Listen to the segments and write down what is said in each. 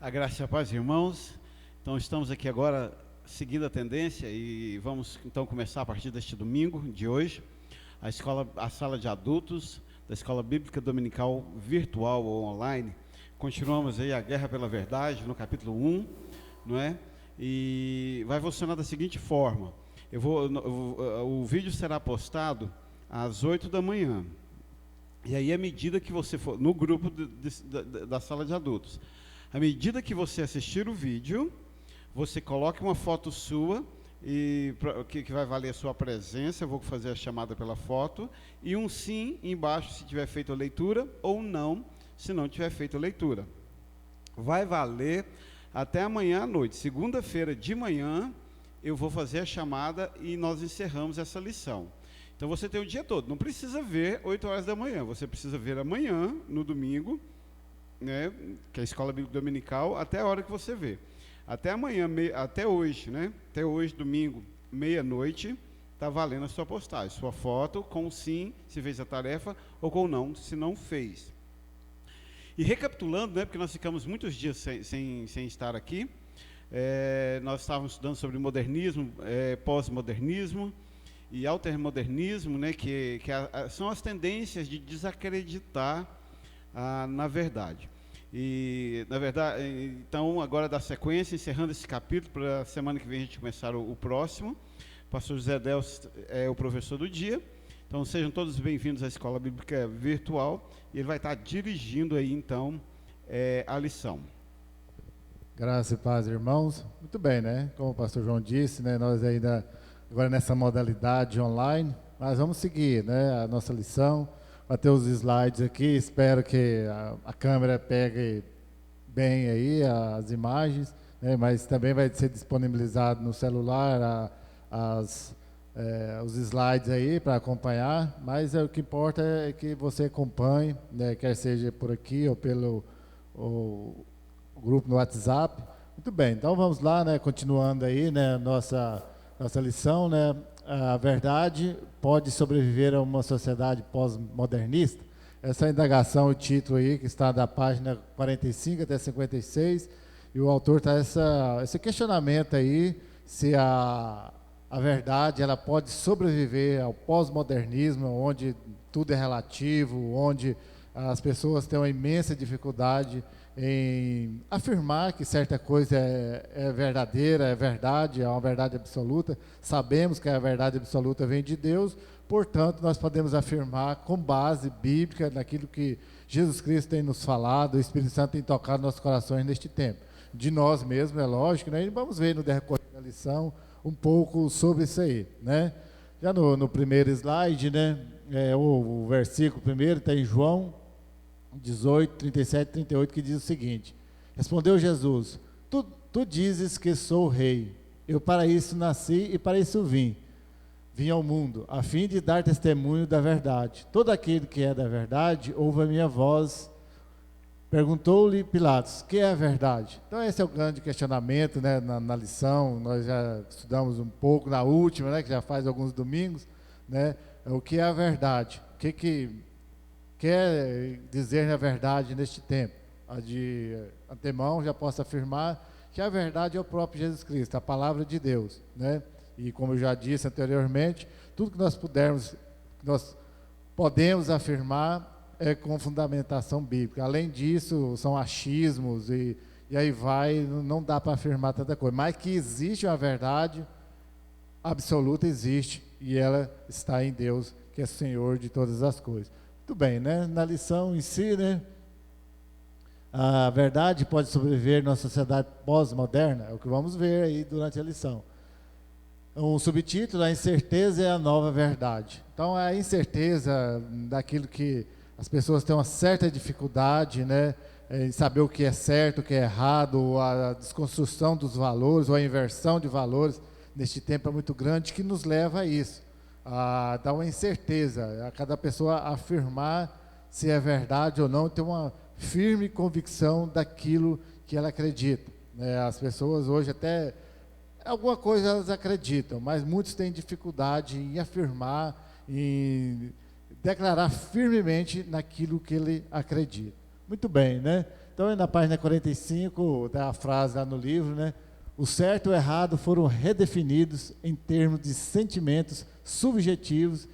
A graça e a paz, irmãos. Então, estamos aqui agora seguindo a tendência e vamos então começar a partir deste domingo de hoje a sala de adultos da Escola Bíblica Dominical virtual ou online. Continuamos aí a Guerra pela Verdade no capítulo 1, não é? E vai funcionar da seguinte forma: o vídeo será postado às 8 da manhã. E aí, à medida que você for no grupo da sala de adultos, à medida que você assistir o vídeo, você coloque uma foto sua, que vai valer a sua presença. Eu vou fazer a chamada pela foto, e um sim embaixo se tiver feito a leitura, ou não, se não tiver feito a leitura. Vai valer até amanhã à noite. Segunda-feira de manhã, eu vou fazer a chamada e nós encerramos essa lição. Então você tem o dia todo, não precisa ver 8 horas da manhã, você precisa ver amanhã, no domingo, né, que é a Escola Bíblica Dominical, até a hora que você vê. Até amanhã, até hoje, né? Até hoje, domingo, meia-noite, está valendo a sua postagem, sua foto com sim, se fez a tarefa, ou com não, se não fez. E recapitulando, né, porque nós ficamos muitos dias sem estar aqui, nós estávamos estudando sobre modernismo, pós-modernismo e altermodernismo, né, que são as tendências de desacreditar na verdade. E, na verdade, então, agora da sequência, encerrando esse capítulo, para a semana que vem a gente começar o próximo. O pastor José Delcio é o professor do dia. Então, sejam todos bem-vindos à Escola Bíblica Virtual, e ele vai estar dirigindo aí, então, a lição. Graça e paz, irmãos. Muito bem, né? Como o pastor João disse, né, nós ainda, agora nessa modalidade online, mas vamos seguir, né, a nossa lição. Vai ter os slides aqui, espero que a câmera pegue bem aí as imagens, né, mas também vai ser disponibilizado no celular os slides aí para acompanhar, mas o que importa é que você acompanhe, né, quer seja por aqui ou pelo o grupo no WhatsApp. Muito bem, então vamos lá, né, continuando aí, né, nossa lição, né. A verdade pode sobreviver a uma sociedade pós-modernista? Essa é a indagação, o título aí, que está da página 45 até 56, e o autor está esse questionamento aí, se a verdade ela pode sobreviver ao pós-modernismo, onde tudo é relativo, onde as pessoas têm uma imensa dificuldade em afirmar que certa coisa é verdadeira, é verdade, é uma verdade absoluta. Sabemos que a verdade absoluta vem de Deus, portanto, nós podemos afirmar com base bíblica naquilo que Jesus Cristo tem nos falado, o Espírito Santo tem tocado nossos corações neste tempo. De nós mesmos, é lógico, né? E vamos ver no decorrer da lição um pouco sobre isso aí, né? Já no primeiro slide, né? O versículo primeiro está em João 18, 37 e 38, que diz o seguinte: respondeu Jesus: tu dizes que sou rei, eu para isso nasci e para isso vim ao mundo, a fim de dar testemunho da verdade. Todo aquele que é da verdade ouve a minha voz. Perguntou-lhe Pilatos: que é a verdade? Então esse é o grande questionamento, né, na lição. Nós já estudamos um pouco na última, né, que já faz alguns domingos, né, o que é a verdade, o que quer dizer a verdade neste tempo. De antemão já posso afirmar que a verdade é o próprio Jesus Cristo, a palavra de Deus, né? E como eu já disse anteriormente, tudo que nós podemos afirmar é com fundamentação bíblica. Além disso, são achismos e aí vai, não dá para afirmar tanta coisa. Mas que existe uma verdade absoluta, existe, e ela está em Deus, que é Senhor de todas as coisas. Muito bem, né? Na lição em si, né? A verdade pode sobreviver numa sociedade pós-moderna, é o que vamos ver aí durante a lição. Um subtítulo: a incerteza é a nova verdade. Então, a incerteza daquilo que as pessoas têm uma certa dificuldade, né, em saber o que é certo, o que é errado, a desconstrução dos valores, ou a inversão de valores neste tempo é muito grande, que nos leva a isso. Dá uma incerteza a cada pessoa afirmar se é verdade ou não, ter uma firme convicção daquilo que ela acredita, né? As pessoas hoje até alguma coisa elas acreditam, mas muitos têm dificuldade em afirmar, em declarar firmemente naquilo que ele acredita. Muito bem, né? Então Então, na página 45, da frase lá no livro, né? O certo e o errado foram redefinidos em termos de sentimentos subjetivos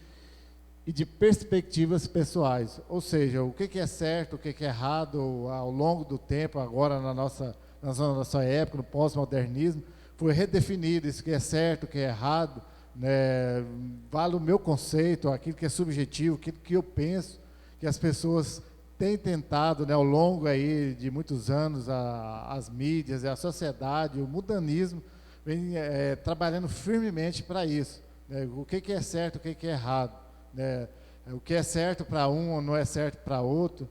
e de perspectivas pessoais. Ou seja, o que é certo, o que é errado, ao longo do tempo, agora na nossa época, no pós-modernismo, foi redefinido isso que é certo, o que é errado, né? Vale o meu conceito, aquilo que é subjetivo, aquilo que eu penso, que as pessoas têm tentado, né, ao longo aí de muitos anos, as mídias, a sociedade, o mundanismo, vem trabalhando firmemente para isso, né? O que é certo, o que é errado, né? O que é certo para um não é certo para outro,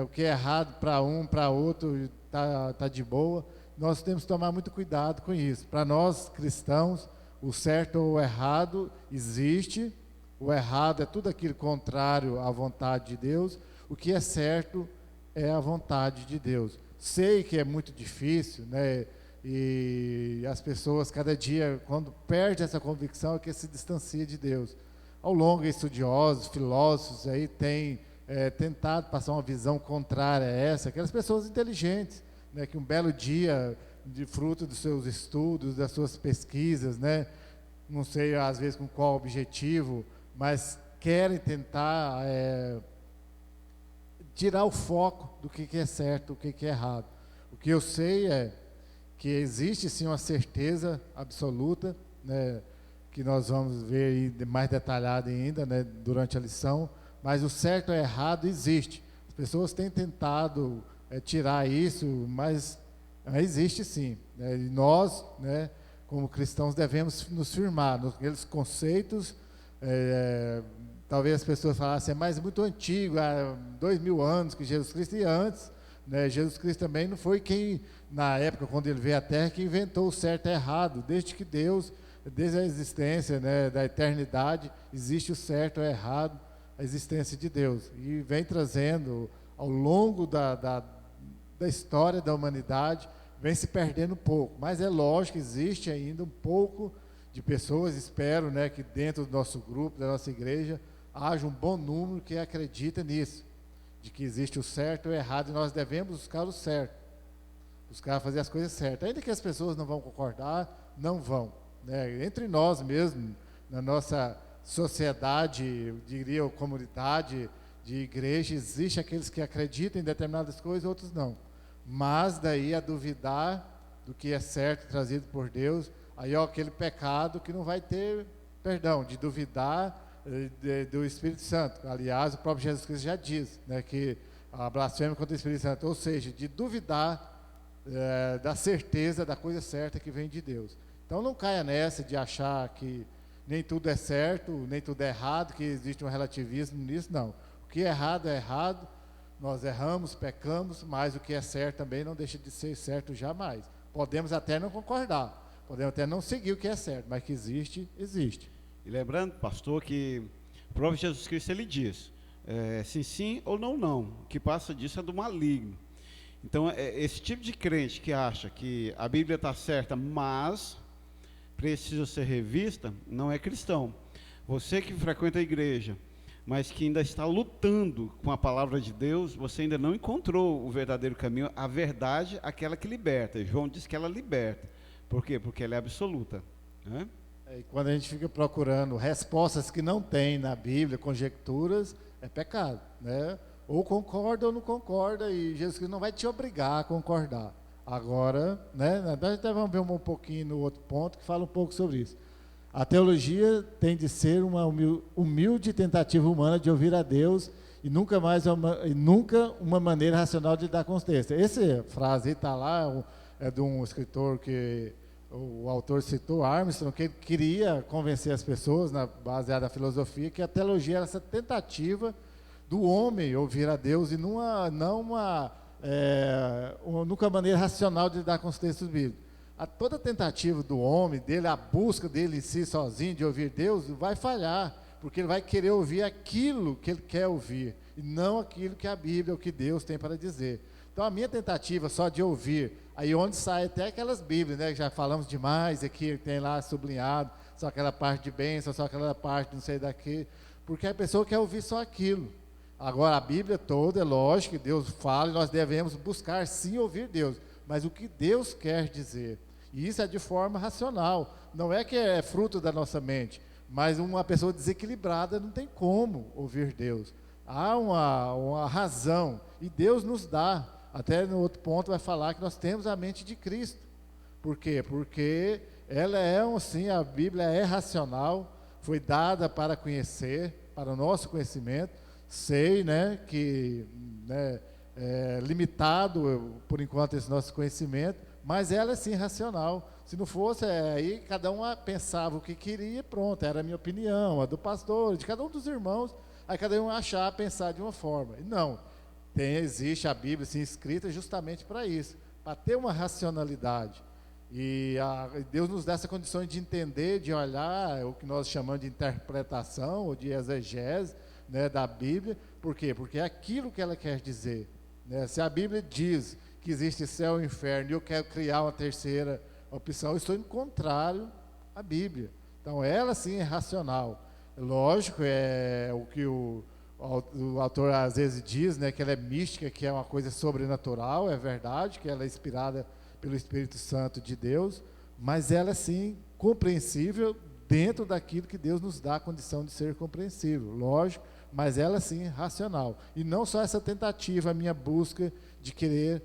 o que é errado para um, para outro, tá de boa. Nós temos que tomar muito cuidado com isso. Para nós cristãos, o certo ou o errado existe, o errado é tudo aquilo contrário à vontade de Deus, o que é certo é a vontade de Deus. Sei que é muito difícil, né? E as pessoas, cada dia, quando perde essa convicção, é que se distancia de Deus. Ao longo, estudiosos, filósofos aí têm tentado passar uma visão contrária a essa, aquelas pessoas inteligentes, né, que um belo dia, de fruto dos seus estudos, das suas pesquisas, né, não sei às vezes com qual objetivo, mas querem tentar tirar o foco do que é certo, o que é errado. O que eu sei é que existe sim uma certeza absoluta, né, que nós vamos ver aí mais detalhado ainda, né, durante a lição, mas o certo e o errado existe. As pessoas têm tentado tirar isso, mas existe sim, né, e nós, né, como cristãos, devemos nos firmar naqueles conceitos. Talvez as pessoas falassem, mas é muito antigo, há 2000 anos que Jesus Cristo, e antes, né, Jesus Cristo também não foi quem, na época, quando ele veio à Terra, que inventou o certo e errado. Desde que Deus, desde a existência, né, da eternidade, existe o certo e o errado, a existência de Deus. E vem trazendo, ao longo da história da humanidade, vem se perdendo um pouco. Mas é lógico que existe ainda um pouco de pessoas, espero, né, que dentro do nosso grupo, da nossa igreja, haja um bom número que acredita nisso, de que existe o certo e o errado, e nós devemos buscar o certo, buscar fazer as coisas certas. Ainda que as pessoas não vão concordar, não vão, né? Entre nós mesmo, na nossa sociedade, eu diria, comunidade de igreja, existe aqueles que acreditam em determinadas coisas, outros não. Mas daí a duvidar do que é certo, trazido por Deus, aí é aquele pecado que não vai ter perdão, de duvidar do Espírito Santo. Aliás, o próprio Jesus Cristo já diz, né, que a blasfêmia contra o Espírito Santo, ou seja, de duvidar da certeza da coisa certa que vem de Deus. Então não caia nessa de achar que nem tudo é certo, nem tudo é errado, que existe um relativismo nisso, não. O que é errado, nós erramos, pecamos, mas o que é certo também não deixa de ser certo jamais. Podemos até não concordar, podemos até não seguir o que é certo, mas que existe, existe. E lembrando, pastor, que o próprio Jesus Cristo, ele diz, sim, sim ou não, não. O que passa disso é do maligno. Então, esse tipo de crente que acha que a Bíblia está certa, mas precisa ser revista, não é cristão. Você que frequenta a igreja, mas que ainda está lutando com a palavra de Deus, você ainda não encontrou o verdadeiro caminho, a verdade, aquela que liberta. João diz que ela liberta. Por quê? Porque ela é absoluta, né? E quando a gente fica procurando respostas que não tem na Bíblia, conjecturas, é pecado, né? Ou concorda ou não concorda, e Jesus Cristo não vai te obrigar a concordar. Agora, né, até vamos ver um pouquinho no outro ponto, que fala um pouco sobre isso. A teologia tem de ser uma humilde tentativa humana de ouvir a Deus, e nunca uma maneira racional de dar com os textos. Essa frase está lá, é de um escritor que o autor citou, Armstrong, que ele queria convencer as pessoas, baseada na filosofia, que a teologia era essa tentativa do homem ouvir a Deus, e nunca uma maneira racional de lidar com os textos bíblicos. Toda tentativa do homem, a busca dele em si sozinho de ouvir Deus, vai falhar, porque ele vai querer ouvir aquilo que ele quer ouvir, e não aquilo que a Bíblia, o que Deus tem para dizer. Então a minha tentativa só de ouvir, aí onde sai até aquelas Bíblias, né, que já falamos demais aqui, tem lá sublinhado, só aquela parte de bênção, só aquela parte não sei daqui, porque a pessoa quer ouvir só aquilo. Agora, a Bíblia toda, é lógico que Deus fala e nós devemos buscar sim ouvir Deus, mas o que Deus quer dizer. E isso é de forma racional, não é que é fruto da nossa mente, mas uma pessoa desequilibrada não tem como ouvir Deus. Há uma razão, e Deus nos dá. Até no outro ponto vai falar que nós temos a mente de Cristo. Por quê? Porque ela é assim, a Bíblia é racional, foi dada para conhecer, para o nosso conhecimento. Sei, né, que é limitado por enquanto esse nosso conhecimento, mas ela é sim racional. Se não fosse, aí cada um pensava o que queria, pronto, era a minha opinião, a do pastor, de cada um dos irmãos, aí cada um achar, pensar de uma forma. E não, existe a Bíblia assim, escrita justamente para isso, para ter uma racionalidade. E Deus nos dá essa condição de entender, de olhar, o que nós chamamos de interpretação, ou de exegese, né, da Bíblia. Por quê? Porque é aquilo que ela quer dizer, né? Se a Bíblia diz que existe céu e inferno e eu quero criar uma terceira opção, eu estou indo contrário à Bíblia. Então ela sim é racional. Lógico, é o que o autor às vezes diz, né, que ela é mística, que é uma coisa sobrenatural, é verdade, que ela é inspirada pelo Espírito Santo de Deus, mas ela é sim compreensível dentro daquilo que Deus nos dá a condição de ser compreensível, lógico, mas ela sim é racional. E não só essa tentativa, a minha busca de querer,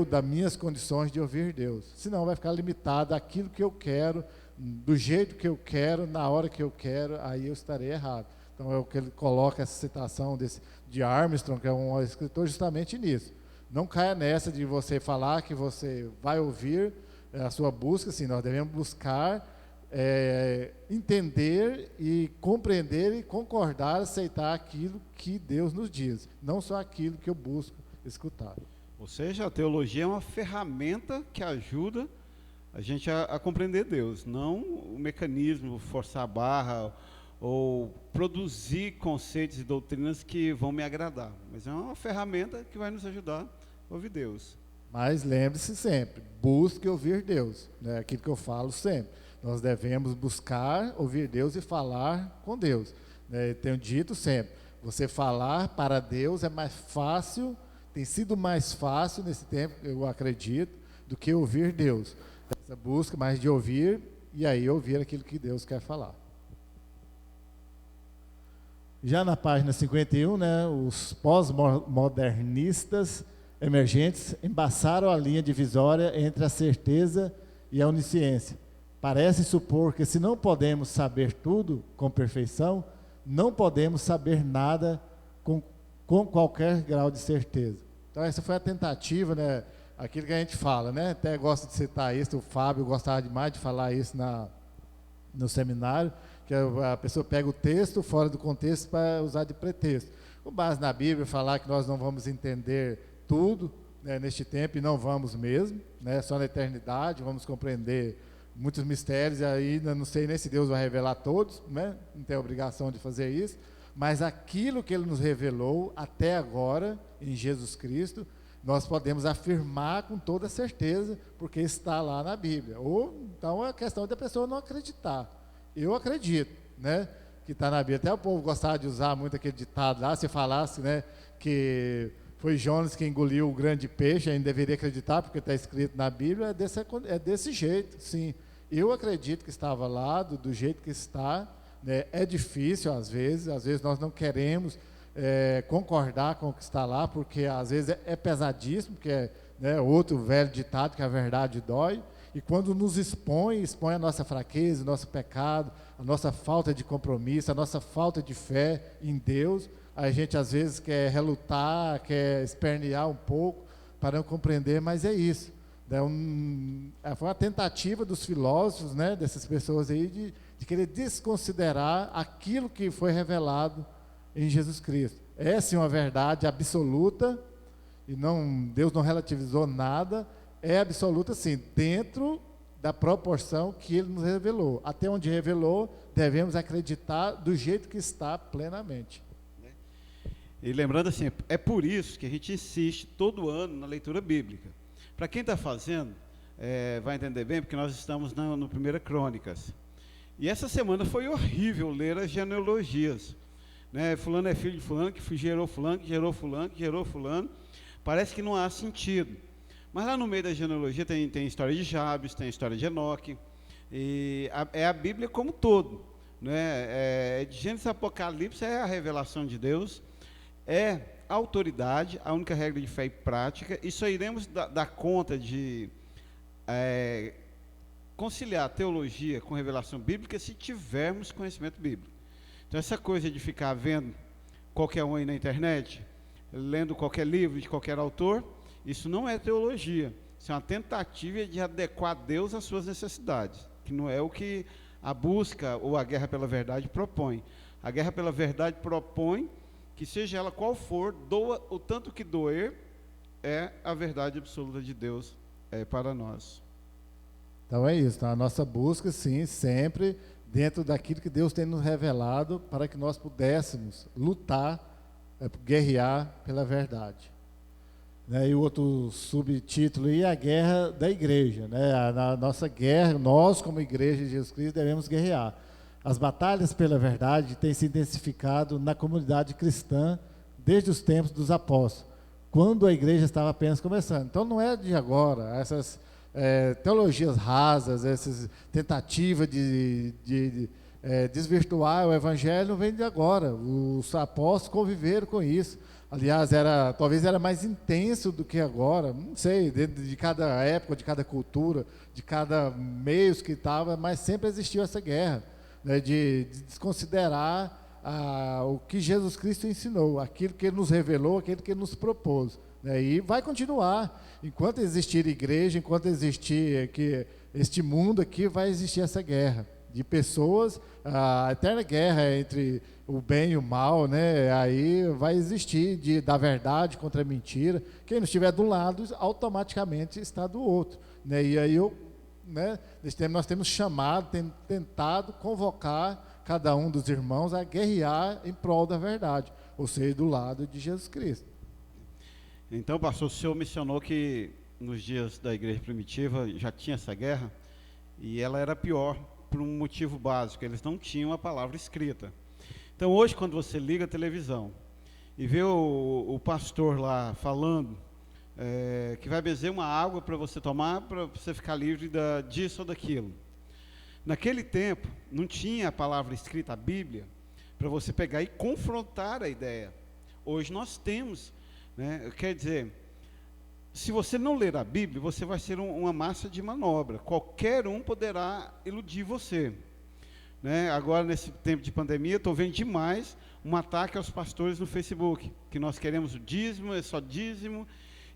das minhas condições de ouvir Deus, senão vai ficar limitado àquilo que eu quero, do jeito que eu quero, na hora que eu quero, aí eu estarei errado. Então é o que ele coloca, essa citação de Armstrong, que é um escritor, justamente nisso. Não caia nessa de você falar que você vai ouvir a sua busca, assim, nós devemos buscar entender e compreender e concordar, aceitar aquilo que Deus nos diz, não só aquilo que eu busco escutar. Ou seja, a teologia é uma ferramenta que ajuda a gente a compreender Deus, não o mecanismo, forçar a barra ou produzir conceitos e doutrinas que vão me agradar, mas é uma ferramenta que vai nos ajudar a ouvir Deus. Mas lembre-se sempre, busque ouvir Deus, né? Aquilo que eu falo sempre. Nós devemos buscar ouvir Deus e falar com Deus. Eu tenho dito sempre, você falar para Deus é mais fácil, tem sido mais fácil nesse tempo, eu acredito, do que ouvir Deus. Essa busca mais de ouvir, e aí ouvir aquilo que Deus quer falar. Já na página 51, né, os pós-modernistas emergentes embaçaram a linha divisória entre a certeza e a onisciência. Parece supor que se não podemos saber tudo com perfeição, não podemos saber nada com qualquer grau de certeza. Então essa foi a tentativa, né, aquilo que a gente fala, né, até gosto de citar isso, o Fábio gostava demais de falar isso no seminário, que a pessoa pega o texto fora do contexto para usar de pretexto. Com base na Bíblia, falar que nós não vamos entender tudo, né, neste tempo, e não vamos mesmo, né, só na eternidade vamos compreender muitos mistérios, e aí não sei nem se Deus vai revelar todos, né, não tem obrigação de fazer isso, mas aquilo que Ele nos revelou até agora, em Jesus Cristo, nós podemos afirmar com toda certeza, porque está lá na Bíblia. Ou então é questão da pessoa não acreditar. Eu acredito, né, que está na Bíblia. Até o povo gostava de usar muito aquele ditado lá, se falasse, né, que foi Jonas que engoliu o grande peixe, ainda deveria acreditar, porque está escrito na Bíblia, é desse jeito, sim. Eu acredito que estava lá, do jeito que está, né, é difícil às vezes nós não queremos concordar com o que está lá, porque às vezes é pesadíssimo, porque é, né, outro velho ditado que a verdade dói, e quando nos expõe a nossa fraqueza, o nosso pecado, a nossa falta de compromisso, a nossa falta de fé em Deus, a gente às vezes quer relutar, quer espernear um pouco para não compreender, mas é isso. Foi uma tentativa dos filósofos, né, dessas pessoas aí, de querer desconsiderar aquilo que foi revelado em Jesus Cristo. É sim uma verdade absoluta, e Deus não relativizou nada, é absoluta sim, dentro da proporção que Ele nos revelou. Até onde revelou, devemos acreditar do jeito que está plenamente. E lembrando assim, é por isso que a gente insiste todo ano na leitura bíblica. Para quem está fazendo, vai entender bem, porque nós estamos no 1 Crônicas. E essa semana foi horrível ler as genealogias. né? Fulano é filho de fulano, que gerou fulano, que gerou fulano, que gerou fulano. Parece que não há sentido. Mas lá no meio da genealogia tem a história de Jabes, tem a história de Enoque, e é a Bíblia como um todo, né? De Gênesis a Apocalipse é a revelação de Deus, é a autoridade, a única regra de fé e prática, e só iremos dar conta de conciliar teologia com revelação bíblica se tivermos conhecimento bíblico. Então essa coisa de ficar vendo qualquer um aí na internet, lendo qualquer livro de qualquer autor, isso não é teologia, isso é uma tentativa de adequar Deus às suas necessidades, que não é o que a busca ou a guerra pela verdade propõe. A guerra pela verdade propõe que seja ela qual for, doa o tanto que doer, é a verdade absoluta de Deus para nós. Então é isso, a nossa busca, sim, sempre dentro daquilo que Deus tem nos revelado para que nós pudéssemos lutar, guerrear pela verdade. Né, e o outro subtítulo é a guerra da igreja, né? A nossa guerra, nós como igreja de Jesus Cristo devemos guerrear. As batalhas pela verdade têm se intensificado na comunidade cristã desde os tempos dos apóstolos, quando a igreja estava apenas começando. Então não é de agora, essas teologias rasas, essas tentativas de desvirtuar o evangelho não vem de agora. Os apóstolos conviveram com isso. Aliás, talvez era mais intenso do que agora, não sei, dentro de cada época, de cada cultura, de cada meio que estava, mas sempre existiu essa guerra, né, de desconsiderar o que Jesus Cristo ensinou, aquilo que Ele nos revelou, aquilo que Ele nos propôs. Né, e vai continuar. Enquanto existir igreja, enquanto existir este mundo aqui, vai existir essa guerra de pessoas, a eterna guerra entre o bem e o mal, né? Aí vai existir da verdade contra a mentira. Quem não estiver de um lado, automaticamente está do outro, né? E aí nesse tempo nós temos tentado convocar cada um dos irmãos a guerrear em prol da verdade, ou seja, do lado de Jesus Cristo. Então, pastor, o senhor mencionou que nos dias da igreja primitiva já tinha essa guerra, e ela era pior por um motivo básico: eles não tinham a palavra escrita. Então hoje, quando você liga a televisão e vê o pastor lá falando que vai beber uma água para você tomar, para você ficar livre disso ou daquilo. Naquele tempo, não tinha a palavra escrita, a Bíblia, para você pegar e confrontar a ideia. Hoje nós temos, né? Quer dizer, se você não ler a Bíblia, você vai ser uma massa de manobra. Qualquer um poderá iludir você. Né? Agora, nesse tempo de pandemia, estou vendo demais um ataque aos pastores no Facebook, que nós queremos o dízimo, é só dízimo.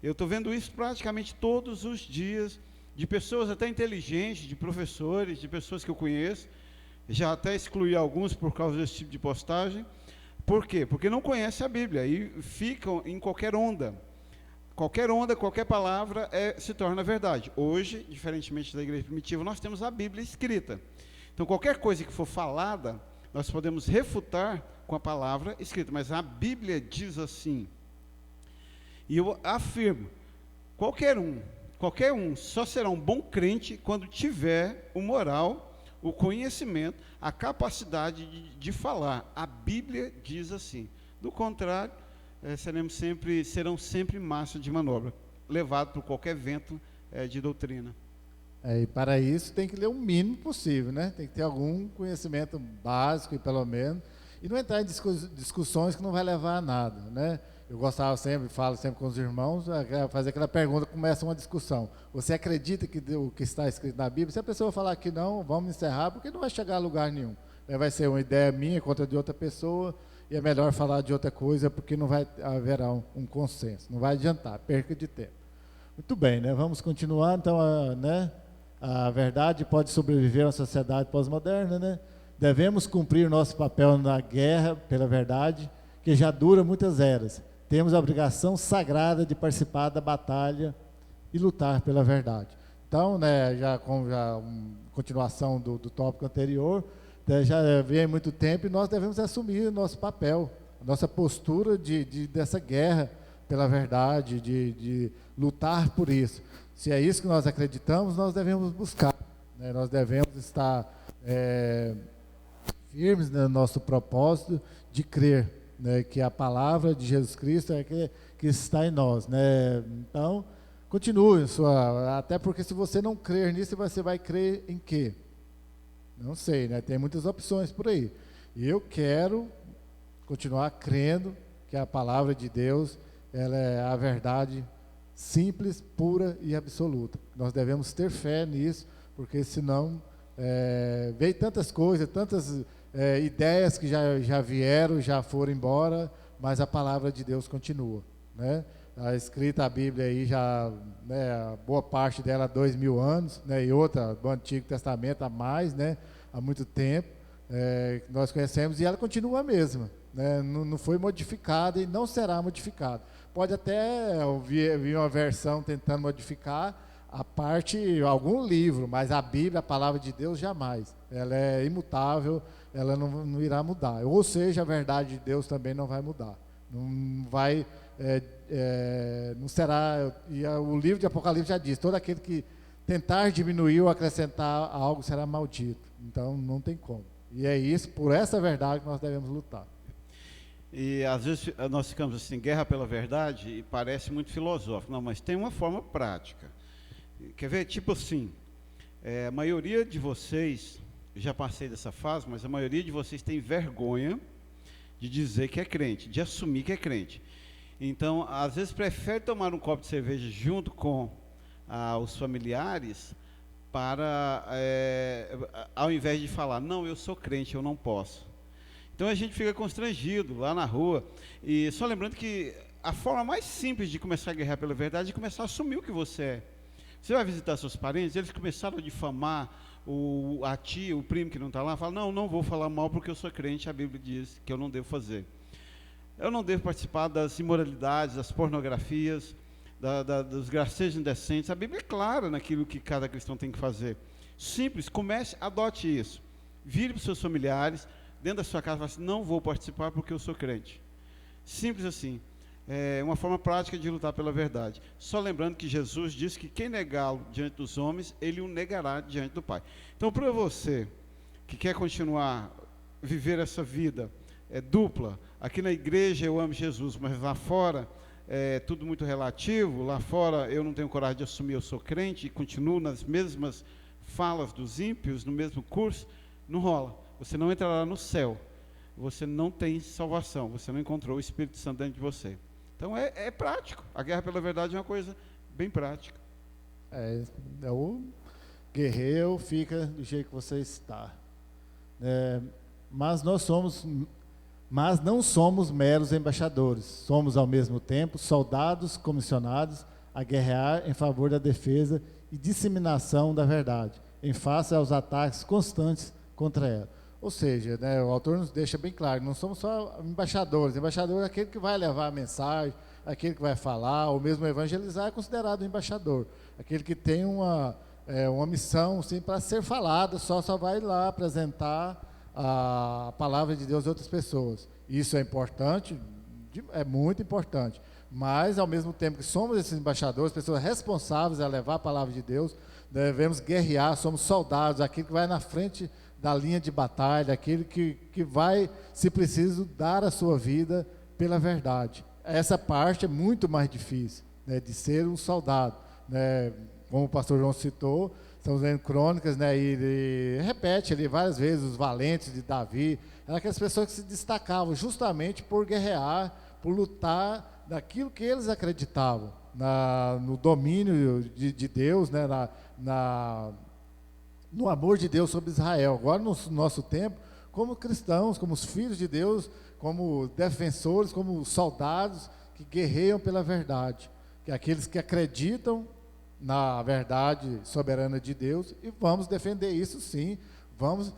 Eu estou vendo isso praticamente todos os dias, de pessoas até inteligentes, de professores, de pessoas que eu conheço. Já até excluí alguns por causa desse tipo de postagem. Por quê? Porque não conhecem a Bíblia e ficam em qualquer onda. Qualquer onda, qualquer palavra se torna verdade. Hoje, diferentemente da igreja primitiva, nós temos a Bíblia escrita. Então, qualquer coisa que for falada, nós podemos refutar com a palavra escrita. Mas a Bíblia diz assim. E eu afirmo, qualquer um só será um bom crente quando tiver o moral, o conhecimento, a capacidade de falar. A Bíblia diz assim. Do contrário, serão sempre massa de manobra, levado por qualquer vento de doutrina. E para isso tem que ler o mínimo possível, né? Tem que ter algum conhecimento básico, pelo menos, e não entrar em discussões que não vai levar a nada, né? Eu falo sempre com os irmãos, fazer aquela pergunta, começa uma discussão. Você acredita que o que está escrito na Bíblia? Se a pessoa falar que não, vamos encerrar, porque não vai chegar a lugar nenhum. Vai ser uma ideia minha contra de outra pessoa, e é melhor falar de outra coisa, porque não vai haver um consenso, não vai adiantar, perca de tempo. Muito bem, né? Vamos continuar, então, a verdade pode sobreviver a uma sociedade pós-moderna, né? Devemos cumprir nosso papel na guerra pela verdade, que já dura muitas eras. Temos a obrigação sagrada de participar da batalha e lutar pela verdade. Então, né, continuação do tópico anterior, já vem muito tempo e nós devemos assumir o nosso papel, a nossa postura dessa guerra pela verdade, de lutar por isso. Se é isso que nós acreditamos, nós devemos buscar, né? Nós devemos estar firmes no nosso propósito de crer, né, que a palavra de Jesus Cristo é que está em nós, né? Então, continue até porque se você não crer nisso, você vai crer em quê? Não sei, né? Tem muitas opções por aí. E eu quero continuar crendo que a palavra de Deus, ela é a verdade simples, pura e absoluta. Nós devemos ter fé nisso, porque senão veio tantas coisas, tantas ideias que já vieram, já foram embora, mas a palavra de Deus continua, né? A escrita a Bíblia aí já, né, a boa parte dela há 2000 anos, né, e outra do Antigo Testamento há mais, né, há muito tempo, que nós conhecemos, e ela continua a mesma, né, não foi modificada e não será modificada. Pode até vir uma versão tentando modificar a parte, algum livro, mas a Bíblia, a palavra de Deus, jamais. Ela é imutável, ela não irá mudar. Ou seja, a verdade de Deus também não vai mudar. Não vai, não será, e o livro de Apocalipse já diz, todo aquele que tentar diminuir ou acrescentar algo será maldito. Então, não tem como. E é isso, por essa verdade que nós devemos lutar. E às vezes nós ficamos assim, guerra pela verdade, e parece muito filosófico. Não, mas tem uma forma prática. Quer ver? Tipo assim, a maioria de vocês, já passei dessa fase, mas a maioria de vocês tem vergonha de dizer que é crente, de assumir que é crente. Então, às vezes prefere tomar um copo de cerveja junto com os familiares, para, ao invés de falar, não, eu sou crente, eu não posso. Então a gente fica constrangido lá na rua, e só lembrando que a forma mais simples de começar a guerrear pela verdade é começar a assumir o que você é. Você vai visitar seus parentes, eles começaram a difamar a tia, o primo que não está lá, fala, não vou falar mal porque eu sou crente, a Bíblia diz que eu não devo fazer. Eu não devo participar das imoralidades, das pornografias, dos gracejos indecentes. A Bíblia é clara naquilo que cada cristão tem que fazer. Simples, comece, adote isso. Vire para os seus familiares, dentro da sua casa, fala assim, não vou participar porque eu sou crente. Simples assim. É uma forma prática de lutar pela verdade. Só lembrando que Jesus disse que quem negá-lo diante dos homens, ele o negará diante do Pai. Então, para você que quer continuar viver essa vida dupla, aqui na igreja eu amo Jesus, mas lá fora é tudo muito relativo, lá fora eu não tenho coragem de assumir eu sou crente e continuo nas mesmas falas dos ímpios, no mesmo curso, não rola. Você não entrará no céu, você não tem salvação, você não encontrou o Espírito Santo dentro de você. Então é prático, a guerra pela verdade é uma coisa bem prática. O guerreiro fica do jeito que você está. Mas não somos meros embaixadores, somos ao mesmo tempo soldados comissionados a guerrear em favor da defesa e disseminação da verdade, em face aos ataques constantes contra ela. Ou seja, né, o autor nos deixa bem claro, não somos só embaixadores. Embaixador é aquele que vai levar a mensagem, aquele que vai falar, ou mesmo evangelizar é considerado um embaixador. Aquele que tem uma missão assim, para ser falada, só vai lá apresentar a palavra de Deus a outras pessoas. Isso é importante, é muito importante. Mas, ao mesmo tempo que somos esses embaixadores, pessoas responsáveis a levar a palavra de Deus, devemos guerrear, somos soldados, aquele que vai na frente da linha de batalha, aquele que vai, se preciso, dar a sua vida pela verdade. Essa parte é muito mais difícil, né, de ser um soldado, né, como o pastor João citou, estamos vendo crônicas, né, e ele repete ali várias vezes os valentes de Davi, eram aquelas pessoas que se destacavam justamente por guerrear, por lutar naquilo que eles acreditavam, no domínio de Deus, né, no amor de Deus sobre Israel. Agora, no nosso tempo, como cristãos, como os filhos de Deus, como defensores, como soldados que guerreiam pela verdade, que aqueles que acreditam na verdade soberana de Deus, e vamos defender isso sim, vamos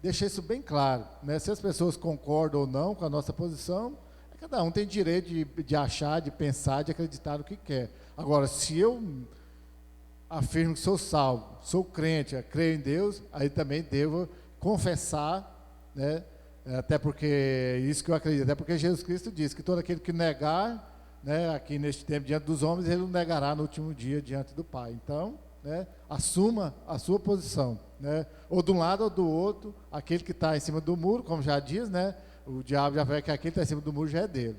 deixar isso bem claro, né? Se as pessoas concordam ou não com a nossa posição, cada um tem direito de achar, de pensar, de acreditar no que quer. Agora, se eu afirmo que sou salvo, sou crente, creio em Deus, aí também devo confessar, né? Até porque, isso que eu acredito, até porque Jesus Cristo disse que todo aquele que negar, né, aqui neste tempo diante dos homens, ele o negará no último dia diante do Pai. Então, né, assuma a sua posição, né? Ou de um lado ou do outro, aquele que está em cima do muro, como já diz, né, o diabo já vai que aquele está em cima do muro já é dele.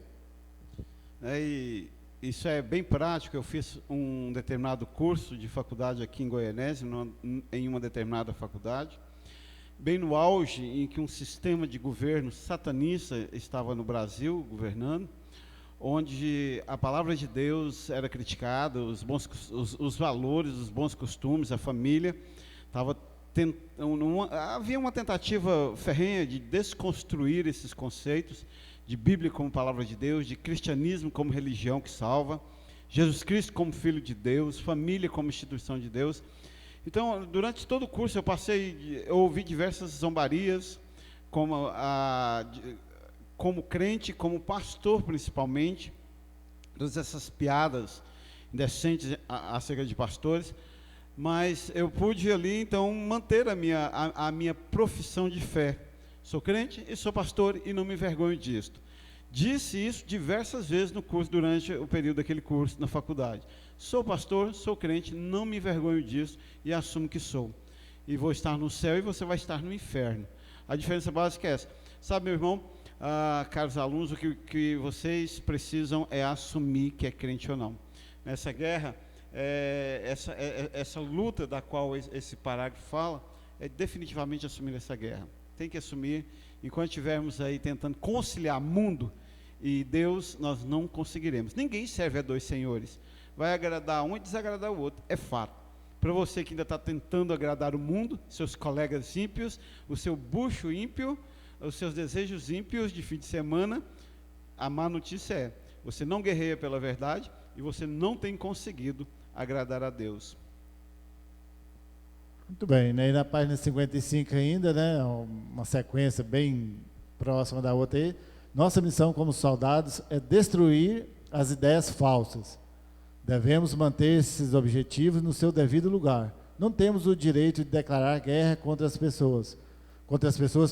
E isso é bem prático. Eu fiz um determinado curso de faculdade aqui em Goianésia, em uma determinada faculdade, bem no auge em que um sistema de governo satanista estava no Brasil, governando, onde a palavra de Deus era criticada, os valores, os bons costumes, a família, havia uma tentativa ferrenha de desconstruir esses conceitos de Bíblia como palavra de Deus, de cristianismo como religião que salva, Jesus Cristo como Filho de Deus, família como instituição de Deus. Então, durante todo o curso eu ouvi diversas zombarias, como crente, como pastor principalmente, todas essas piadas indecentes acerca de pastores, mas eu pude ali então manter a minha profissão de fé. Sou crente e sou pastor e não me envergonho disto. Disse isso diversas vezes no curso, durante o período daquele curso na faculdade. Sou pastor, sou crente, não me envergonho disso e assumo que sou. E vou estar no céu e você vai estar no inferno. A diferença básica é essa. Sabe, meu irmão, caros alunos, o que vocês precisam é assumir que é crente ou não. Nessa guerra, essa luta da qual esse parágrafo fala, é definitivamente assumir essa guerra. Tem que assumir. Enquanto estivermos aí tentando conciliar mundo e Deus, nós não conseguiremos. Ninguém serve a dois senhores. Vai agradar um e desagradar o outro, é fato. Para você que ainda está tentando agradar o mundo, seus colegas ímpios, o seu bucho ímpio, os seus desejos ímpios de fim de semana, a má notícia é, você não guerreia pela verdade e você não tem conseguido agradar a Deus. Muito bem, né? E na página 55 ainda, né? Uma sequência bem próxima da outra aí. Nossa missão como soldados é destruir as ideias falsas. Devemos manter esses objetivos no seu devido lugar. Não temos o direito de declarar guerra contra as pessoas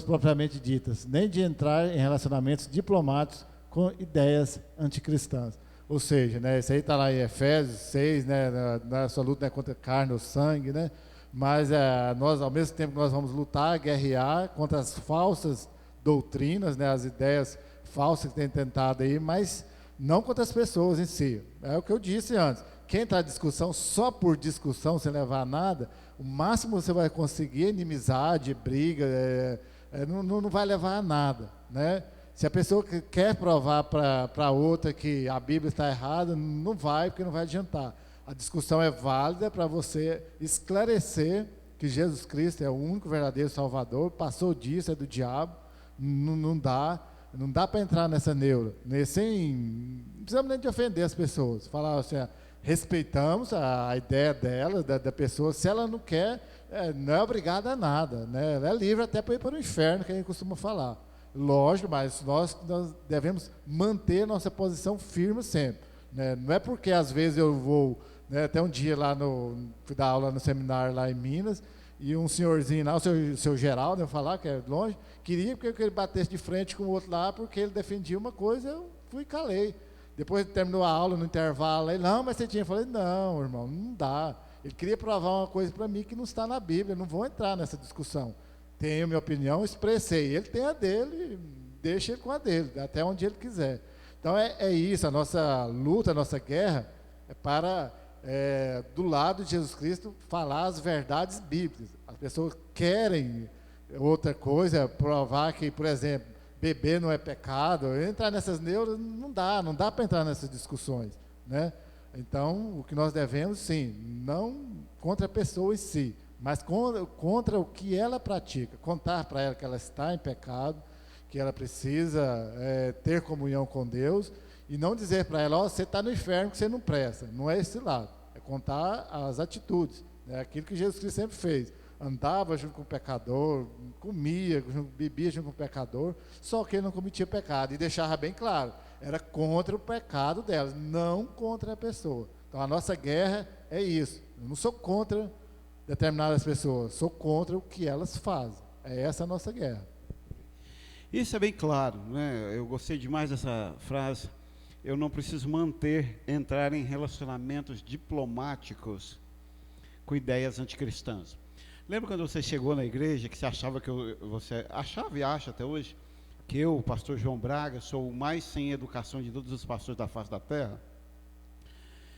propriamente ditas, nem de entrar em relacionamentos diplomáticos com ideias anticristãs. Ou seja, né, isso aí está lá em Efésios 6, né, na sua luta, né, contra carne ou sangue, né, mas nós, ao mesmo tempo que nós vamos lutar, guerrear contra as falsas doutrinas, né, as ideias falsas que tem tentado aí, mas não contra as pessoas em si. É o que eu disse antes. Quem está em discussão só por discussão, sem levar a nada, o máximo que você vai conseguir é inimizade, briga, não vai levar a nada, né? Se a pessoa quer provar para outra que a Bíblia está errada, não vai, porque não vai adiantar. A discussão é válida para você esclarecer que Jesus Cristo é o único verdadeiro Salvador, passou disso, é do diabo, não dá para entrar nessa neura, não precisamos nem de ofender as pessoas, falar assim, respeitamos a ideia dela, da pessoa, se ela não quer, não é obrigada a nada, né? Ela é livre até para ir para o inferno, que a gente costuma falar. Lógico, mas nós devemos manter nossa posição firme sempre, né? Não é porque às vezes eu vou, né, até um dia lá fui dar aula no seminário lá em Minas, e um senhorzinho lá, o seu Geraldo, eu falar que é longe, queria que ele batesse de frente com o outro lá, porque ele defendia uma coisa, eu fui e calei. Depois terminou a aula, no intervalo, ele, não, mas você tinha. Eu falei, não, irmão, não dá. Ele queria provar uma coisa para mim que não está na Bíblia, eu não vou entrar nessa discussão. Tenho minha opinião, expressei. Ele tem a dele, deixa ele com a dele, até onde ele quiser. Então é isso, a nossa luta, a nossa guerra é para, do lado de Jesus Cristo, falar as verdades bíblicas. As pessoas querem outra coisa, provar que, por exemplo, beber não é pecado, entrar nessas neuras, não dá para entrar nessas discussões, né? Então, o que nós devemos, sim, não contra a pessoa em si, mas contra o que ela pratica, contar para ela que ela está em pecado, que ela precisa ter comunhão com Deus, e não dizer para ela, você está no inferno que você não presta, não é esse lado, é contar as atitudes, né? Aquilo que Jesus Cristo sempre fez. Andava junto com o pecador, comia, bebia junto com o pecador, só que ele não cometia pecado, e deixava bem claro, era contra o pecado delas, não contra a pessoa. Então a nossa guerra é isso, eu não sou contra determinadas pessoas, sou contra o que elas fazem, é essa a nossa guerra. Isso é bem claro, né? Eu gostei demais dessa frase, eu não preciso entrar em relacionamentos diplomáticos com ideias anticristãs. Lembra quando você chegou na igreja, que você achava você achava e acha até hoje, que eu, o pastor João Braga, sou o mais sem educação de todos os pastores da face da terra,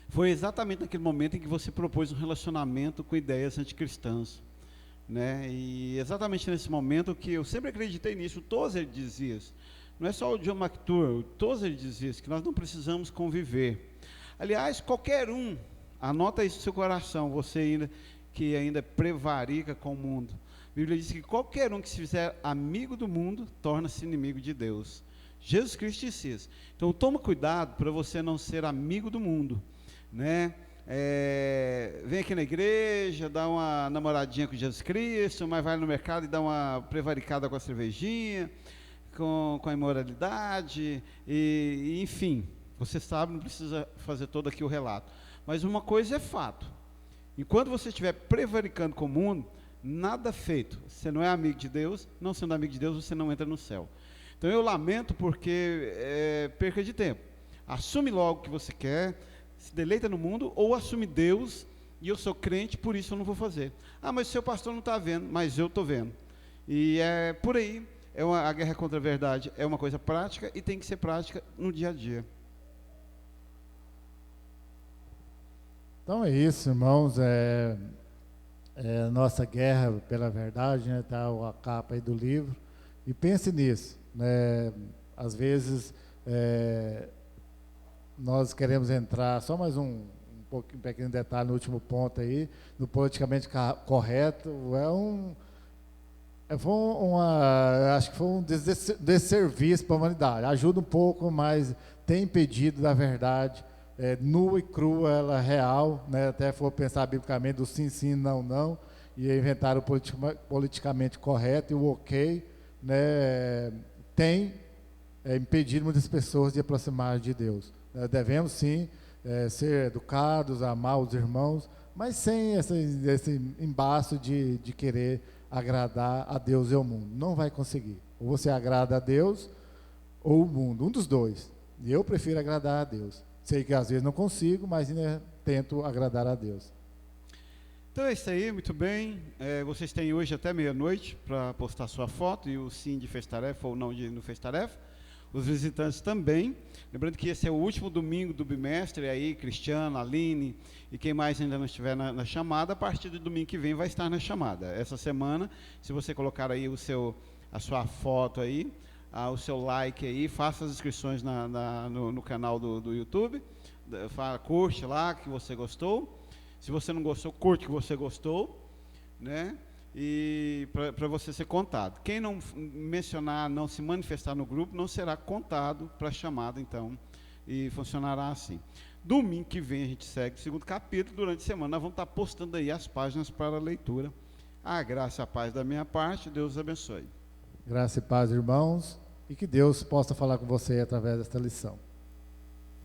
foi exatamente naquele momento em que você propôs um relacionamento com ideias anticristãs, né? E exatamente nesse momento que eu sempre acreditei nisso. O Tozer dizia isso, não é só o John MacTour, o Tozer dizia isso, que nós não precisamos conviver. Aliás, qualquer um, anota isso no seu coração, você ainda que ainda prevarica com o mundo. A Bíblia diz que qualquer um que se fizer amigo do mundo, torna-se inimigo de Deus. Jesus Cristo disse isso. Então toma cuidado para você não ser amigo do mundo, né? Vem aqui na igreja, dá uma namoradinha com Jesus Cristo, mas vai no mercado e dá uma prevaricada com a cervejinha, com a imoralidade, e enfim, você sabe, não precisa fazer todo aqui o relato. Mas uma coisa é fato: enquanto você estiver prevaricando com o mundo, nada feito. Você não é amigo de Deus, não sendo amigo de Deus, você não entra no céu. Então eu lamento porque perca de tempo. Assume logo o que você quer, se deleita no mundo, ou assume Deus, e eu sou crente, por isso eu não vou fazer. Ah, mas o seu pastor não está vendo, mas eu estou vendo. E é por aí, a guerra contra a verdade é uma coisa prática, e tem que ser prática no dia a dia. Então é isso, irmãos, nossa guerra pela verdade, né, tá a capa aí do livro, e pense nisso, né, às vezes nós queremos entrar, só mais um pequeno detalhe no último ponto aí, no politicamente correto, acho que foi um desserviço para a humanidade, ajuda um pouco, mas tem impedido da verdade, nua e crua, ela real, né? Até for pensar biblicamente do sim, sim, não, não, e inventaram o politicamente correto e o ok, né? Tem impedido muitas pessoas de aproximar de Deus. Devemos sim ser educados, amar os irmãos, mas sem esse embaço de querer agradar a Deus e ao mundo. Não vai conseguir. Ou você agrada a Deus ou o mundo, um dos dois. E eu prefiro agradar a Deus. Sei que às vezes não consigo, mas ainda tento agradar a Deus. Então é isso aí, muito bem. Vocês têm hoje até meia-noite para postar sua foto, e o sim de fez-tarefa ou não de não fez-tarefa. Os visitantes também. Lembrando que esse é o último domingo do bimestre, aí Cristiano, Aline e quem mais ainda não estiver na chamada, a partir do domingo que vem vai estar na chamada. Essa semana, se você colocar aí a sua foto aí, o seu like aí, faça as inscrições no canal do YouTube, curte lá que você gostou. Se você não gostou, curte que você gostou, né? E para você ser contado. Quem não mencionar, não se manifestar no grupo, não será contado para a chamada, então, e funcionará assim. Domingo que vem a gente segue o segundo capítulo. Durante a semana nós vamos estar postando aí as páginas para a leitura. A graça e a paz da minha parte, Deus abençoe. Graça e paz, irmãos, e que Deus possa falar com você através desta lição.